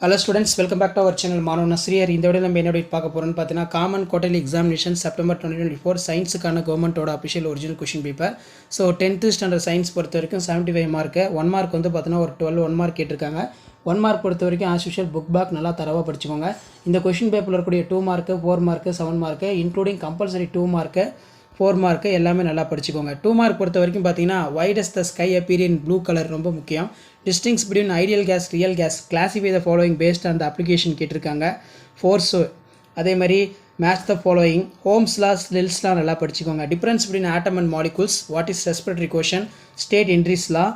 Hello students, welcome back to our channel. மாணவன் நஸ்ரியர். இந்த வீடியோல நம்ம என்ன பார்க்க போறோம்னு பார்த்தீங்கன்னா காமன் குவார்ட்டர்லி எக்ஸாமினேஷன் செப்டம்பர் 2024 சயின்ஸுக்கான கவர்மெண்ட்டோட official original question paper. So 10th standard science பொறுத்த வரைக்கும் 75 மார்க்கு. 1 மார்க் வந்து பார்த்தீங்கன்னா ஒரு 12 1 மார்க் கேட்டிருக்காங்க. 1 மார்க் பொறுத்த வரைக்கும் ஆஸ் யூஷுவல் புக் பேக் நல்லா தரவாக படிச்சுக்கோங்க. இந்த கொஷின் பேப்பரில் இருக்கக்கூடிய 2 mark 4 mark 7 mark including compulsory 2 mark 4 mark எல்லாமே நல்லா படிச்சுக்கோங்க. 2 மார்க் பொறுத்த வரைக்கும் பார்த்தீங்கன்னா why does the sky appear in blue color ரொம்ப முக்கியம். Distinguish between ideal gas, real gas, classify the following based on the application கேட்டிருக்காங்க. Force அதே மாதிரி match the following, Ohm's law, Snell's law நல்லா படிச்சுக்கோங்க. Difference between atom and molecules, what is respiratory quotient, state entries law.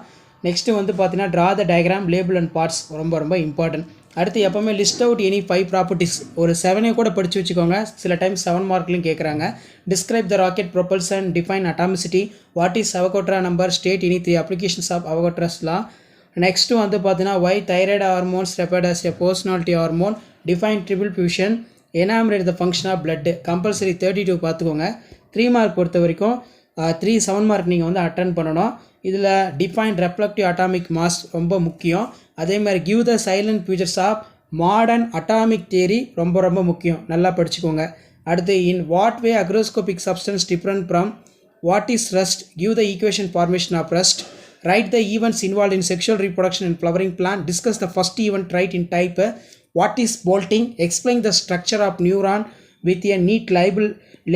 Next வந்து பார்த்தீங்கன்னா draw the diagram, label and parts ரொம்ப important. அடுத்து எப்போவுமே லிஸ்ட் அவுட் எனி 5 ப்ராப்பர்ட்டிஸ் ஒரு 7 கூட படித்து வச்சுக்கோங்க. சில டைம் 7 மார்க்லையும் கேட்குறாங்க. Describe the rocket propulsion, define atomicity, what is Avogadro number, state any 3 applications of Avogadro's law. Next வந்து பார்த்தீங்கன்னா why thyroid hormones referred as a personality hormone, define triple fusion, enumerate the function of blood, compulsory 32 பார்த்துக்கோங்க. 3 mark பொறுத்த வரைக்கும் 7 mark நீங்கள் வந்து attend பண்ணணும். இதில் define reflective atomic mass ரொம்ப முக்கியம். அதே மாதிரி give the salient features of modern atomic theory ரொம்ப முக்கியம், நல்லா படிச்சுக்கோங்க. அடுத்து in what way hygroscopic substance different from what is rust, give the equation formation of rust, write the events involve in sexual reproduction and flowering plant, discuss the first event write in type, what is bolting, explain the structure of neuron with a neat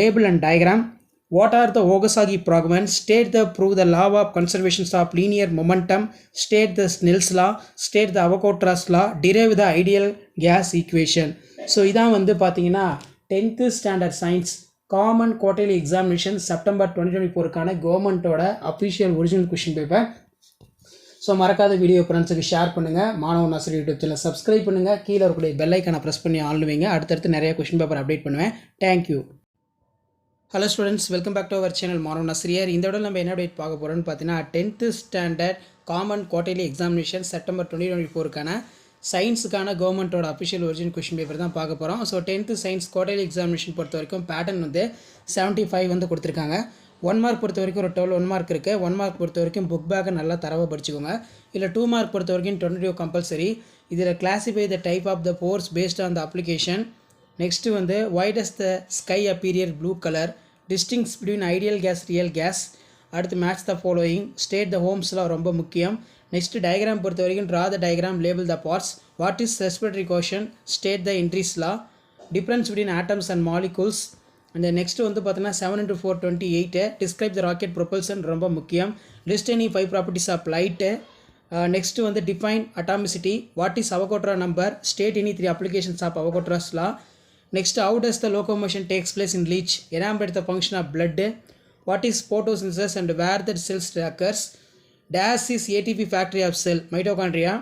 label and diagram, what are the Ogasaki fragments, state the prove the law of conservation of linear momentum, state the Snell's law, state the Avogadro's law, derive the ideal gas equation. So இதான் வந்து பார்த்தீங்கன்னா 10th standard science common quarterly examination September 2024க்கான கவர்மெண்ட்டோட official original question paper. So மறக்காத video ஃப்ரெண்ட்ஸுக்கு share பண்ணுங்கள். மாணவன் nursery YouTube channel subscribe பண்ணுங்கள். கீழே இருக்கக்கூடிய பெல் ஐக்கானை ப்ரெஸ் பண்ணி ஆன் வைங்க. அடுத்தடுத்து நிறைய கொஷின் பேப்பர் அப்டேட் பண்ணுவேன். Thank you. Hello students, welcome back to our channel மாணவன் நஸ்ரியர். இந்த விட நம்ம என்ன அப்டேட் பார்க்க போகிறோம்னு பார்த்தீங்கன்னா 10th standard common quarterly examination September 2024க்கான சயின்ஸுக்கான கவர்மெண்ட்டோட அஃபிஷியல் ஒரிஜினல் கொஷின் பேப்பர் தான் பார்க்க போகிறோம். So 10th science quarterly examination பொறுத்த வரைக்கும் பேட்டர்ன் வந்து 75 வந்து கொடுத்துருக்காங்க. 1 மார்க் பொறுத்த வரைக்கும் ஒரு 12 1 மார்க் இருக்குது. 1 மார்க் பொறுத்த வரைக்கும் புக் பேக்கை நல்லா தரவாக படிச்சுக்கோங்க. இல்லை 2 மார்க் பொறுத்த வரைக்கும் 22 கம்பல்சரி. இதில் classify the type of the force based on the application. Next வந்து why does the sky appear blue color, distinguish between ideal gas, real gas. அடுத்து match the following, state the Ohm's law ரொம்ப முக்கியம். Next diagram பொறுத்த வரைக்கும் draw the diagram, label the parts, what is respiratory quotient, state the entries law, difference between atoms and molecules. அந்த next வந்து பார்த்தீங்கன்னா 7 into 4 28, describe the rocket propulsion ரொம்ப முக்கியம். list any 5 properties of light. Next வந்து define atomicity, what is Avogadro number, state any 3 applications of Avogadro's law. Next, how does the locomotion takes place in leech, enumerate the function of blood, what is photosynthesis and where the cells occurs, dash is ATP factory of cell, mitochondria,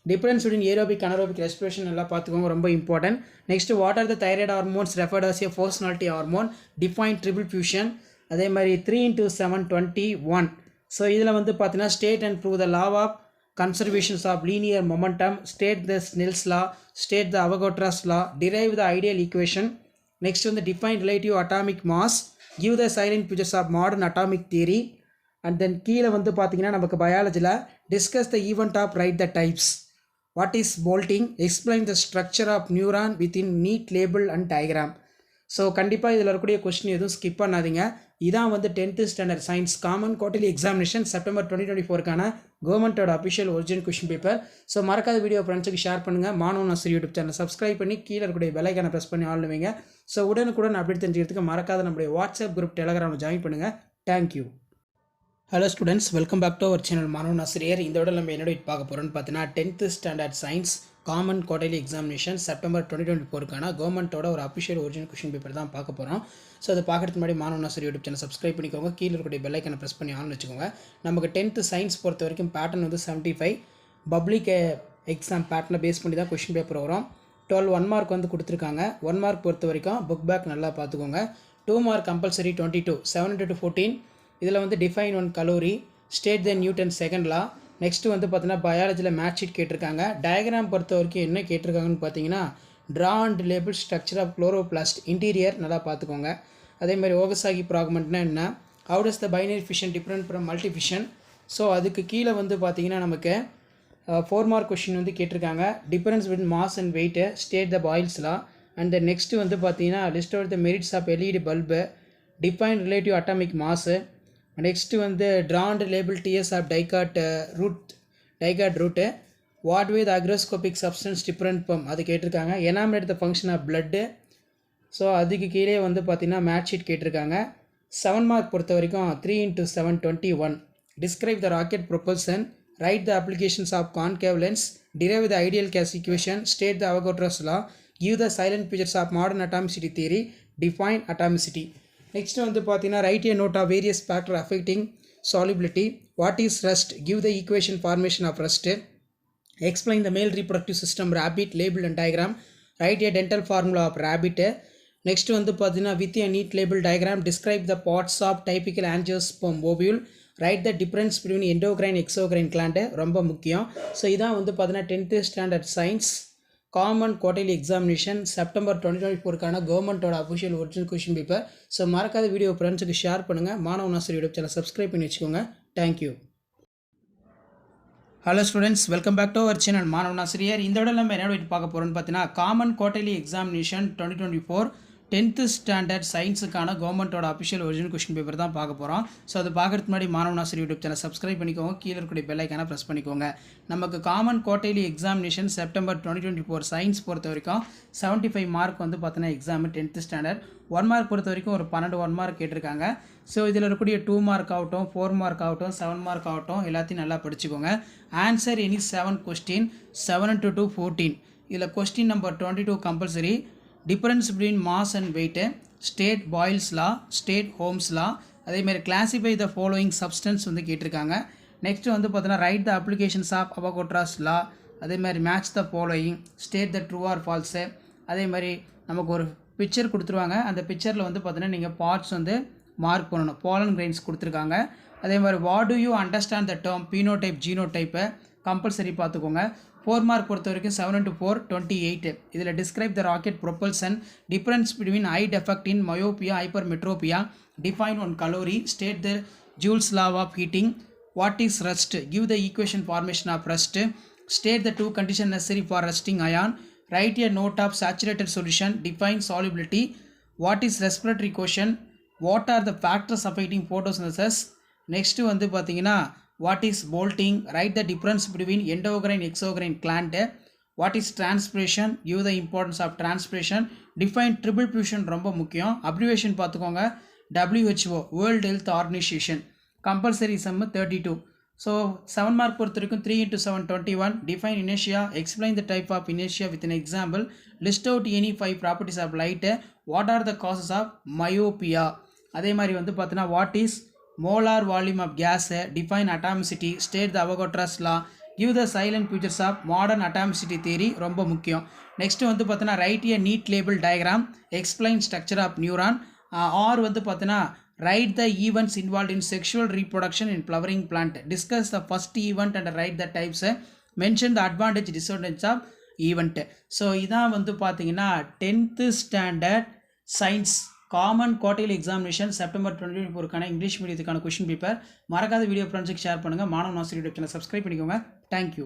difference between aerobic anaerobic respiration எல்லாம் பார்த்துக்கோங்க, ரொம்ப important. Next what are the thyroid hormones referred as a personality hormone, define triple fusion. அதே மாதிரி 3 into 7 21. So இதில் வந்து பார்த்தீங்கன்னா state and prove the law of conservations of linear momentum, state the Snell's law, state the Avogadro's law, derive the ideal equation. Next one, the define relative atomic mass, give the silent features of modern atomic theory. And then கீழே வந்து பார்த்தீங்கன்னா நமக்கு பயாலஜியில் discuss the event of write the types, what is bolting, explain the structure of neuron within neat label and diagram. So கண்டிப்பாக இதில் இருக்கக்கூடிய question எதுவும் skip பண்ணாதீங்க. இதான் வந்து 10th standard science common quarterly examination September 2024க்கான கவர்மெண்ட்டோட official original question paper. So மறக்காத வீடியோ ஃப்ரெண்ட்ஸுக்கு ஷேர் பண்ணுங்கள். மாணவன் நர்சரி யூடியூப் சேனல் சப்ஸ்கிரைப் பண்ணி கீழே இருக்கக்கூடிய பெல் ஐக்கானை ப்ரெஸ் பண்ணி ஆன் வைங்க. ஸோ உடனுக்குடன் அப்டேட் தெரிஞ்சுக்கிறதுக்கு மறக்காத நம்மளுடைய வாட்ஸ்அப் குரூப் டெலகிராமில் ஜாயின் பண்ணுங்கள். Thank you. Hello students, welcome back to our channel மாணவன் நர்சரியர். இந்த விட நம்ம என்ன பார்க்க போகிறோம்னு பார்த்தீங்கன்னா 10th standard science common quarterly examination September 2024க்கான கவர்மெண்ட்டோட ஒரு அஃபிஷியல் ஒரிஜினல் கொஷின் பேப்பர் தான் பார்க்க போகிறோம். ஸோ அதை பார்க்கறதுக்கு முன்னாடி மாணவன் நர்சரி யூடியூப் சேனல் சப்ஸ்கிரைப் பண்ணிக்கோங்க. கீழே இருக்கக்கூடிய பெல் ஐக்கானை ப்ரெஸ் பண்ணி ஆன் வச்சுக்கோங்க. நமக்கு 10th சயின்ஸ் பொறுத்த வரைக்கும் பேட்டர்ன் வந்து 75 பப்ளிக் எக்ஸாம் பேட்டர்னை பேஸ் பண்ணி தான் கொஷின் பேப்பர் வரும். 12 1 மார்க் வந்து கொடுத்துருக்காங்க. 1 மார்க் பொறுத்த வரைக்கும் புக் பேக் நல்லா பார்த்துக்கோங்க. 2 மார்க் கம்பல்சரி 22, 7 into 14. இதில் வந்து define 1 calorie, state the Newton second law. Next வந்து பார்த்தீங்கன்னா பயாலஜியில் மேட்ச் ஷீட் கேட்டிருக்காங்க. டயக்ராம் பொறுத்த வரைக்கும் என்ன கேட்டிருக்காங்கன்னு பார்த்தீங்கன்னா draw and label structure of chloroplast interior நல்லா பார்த்துக்கோங்க. அதே மாதிரி ஓகசாகி ஃப்ராக்மெண்ட்னா என்ன, how does the binary fission different from multi fission. So அதுக்கு கீழே வந்து பார்த்தீங்கன்னா நமக்கு 4 மார்க் கொஷின் வந்து கேட்டிருக்காங்க. Difference between mass and weight state the Boyle's law. And next வந்து பார்த்தீங்கன்னா list out the merits of LED bulb, define relative atomic mass. Next வந்து draw and label TS of dicot root, what way the hygroscopic substance different from அது கேட்டிருக்காங்க. Enumerate the function of blood. So அதுக்கு கீழே வந்து பார்த்தீங்கன்னா match sheet கேட்டிருக்காங்க. 7 mark பொறுத்த வரைக்கும் 3 × 7 21. Describe the rocket propulsion, write the applications of concave lens, derive the ideal gas equation, state the Avogadro's law, give the salient features of modern atomicity theory, define atomicity. Next வந்து பார்த்தீங்கன்னா write a note of various factor affecting solubility, what is rust, give the equation formation of rust, explain the male reproductive system rabbit, label and diagram, write a dental formula of rabbit. Next வந்து பார்த்தீங்கன்னா with a neat label diagram describe the parts of typical angiosperm ovule, write the difference between endocrine exocrine gland ரொம்ப முக்கியம். So இதான் வந்து பார்த்தீங்கன்னா 10th standard science common quarterly examination September 2024க்கான கவர்மெண்ட்டோட official original question paper. So மறக்காத video ஃப்ரெண்ட்ஸுக்கு share பண்ணுங்கள். மாணவ நாசர் யூடியூப் சேனல் சப்ஸ்கிரைப் பண்ணி வச்சுக்கோங்க. Thank you. Hello students, welcome back to our channel மாணவ நாசிரியர். இந்த விட நம்ம என்ன பார்க்க போகிறோம்னு பார்த்தீங்கன்னா common quarterly examination 2024 10th standard சயின்ஸுக்கான கவர்மெண்ட்டோட அஃபிஷியல் ஒரிஜினல் கொஷின் பேப்பர் தான் பார்க்க போகிறோம். ஸோ அது பார்க்குறதுக்கு முன்னாடி மாணவ நாசர் யூடியூப் சேனல் சப்ஸ்கிரைப் பண்ணிக்கோங்க. கீழே இருக்கக்கூடிய பெல் ஐக்கானை ப்ரெஸ் பண்ணிக்கோங்க. நமக்கு common quarterly examination September 2024 science பொறுத்த வரைக்கும் 75 மார்க் வந்து பார்த்தீங்கன்னா எக்ஸாமு 10th ஸ்டாண்டர்ட். 1 மார்க் பொறுத்த வரைக்கும் ஒரு 12 1 மார்க் கேட்டிருக்காங்க. ஸோ இதில் இருக்கக்கூடிய 2 மார்க் ஆகட்டும், 4 மார்க் ஆகட்டும், 7 மார்க் ஆகட்டும், எல்லாத்தையும் நல்லா படிச்சுக்கோங்க. Answer any 7 question, 7 × 2 14. இதில் question number 22 compulsory. Difference between mass and weight, state Boyle's law, state Ohm's law, அதேமாதிரி கிளாசிஃபை த ஃபாலோயிங் சப்ஸ்டன்ஸ் வந்து கேட்டிருக்காங்க. நெக்ஸ்ட் வந்து பார்த்தீங்கன்னா ரைட் த அப்ளிகேஷன்ஸ் ஆஃப் அவகோட்ரோஸ் லா, அதேமாதிரி match the following, state the true R falls. அதே மாதிரி நமக்கு ஒரு பிக்சர் கொடுத்துருவாங்க. அந்த பிக்சரில் வந்து பார்த்தீங்கன்னா நீங்கள் பார்ட்ஸ் வந்து மார்க் பண்ணணும். பாலன் கிரெயின்ஸ் கொடுத்துருக்காங்க. அதே மாதிரி what do you understand the term phenotype ஜீனோடைப்பை கம்பல்சரி பார்த்துக்கோங்க. 4 மார்க் பொறுத்த வரைக்கும் 7 × 4 28. இதில் describe the rocket propulsion, difference between eye defect in myopia hypermetropia, define one calorie, state the Joule's law of heating, what is rust, give the equation formation of rust, state the 2 conditions necessary for rusting ion, write a note of saturated solution, define solubility, what is respiratory quotient, what are the factors affecting photosynthesis. Next வந்து பார்த்தீங்கன்னா what is bolting, write the difference between endocrine exocrine gland, what is transpiration, give the importance of transpiration, define triple fusion ரொம்ப முக்கியம். Abbreviation பார்த்துக்கோங்க. WHO world health organisation. Compulsory some 32. So 7 mark பொறுத்த வரைக்கும் 3 × 7 21. Define இனேஷியா, explain the type of இனேஷியா with an example, list out any 5 properties of light, what are the causes of myopia. அதே மாதிரி வந்து பார்த்தீங்கன்னா what is molar volume of gas, define atomicity, state the Avogadro's law, give the silent features of modern atomicity theory ரொம்ப முக்கியம். Next வந்து பார்த்தீங்கன்னா write a neat label diagram, explain structure of neuron. Or வந்து பார்த்தீங்கன்னா write the events involve in sexual reproduction in flowering plant, discuss the first event and write the types, mention the advantage disadvantage of event. So இதான் வந்து பார்த்தீங்கன்னா 10th standard science common quarterly examination September 2024க்கான English மீடியத்துக்கான question paper. மறக்காத video ஃப்ரெண்ட்ஸுக்கு share பண்ணுங்கள். மாணவ Nassar YouTube channel subscribe பண்ணிக்கோங்க. தேங்க்யூ.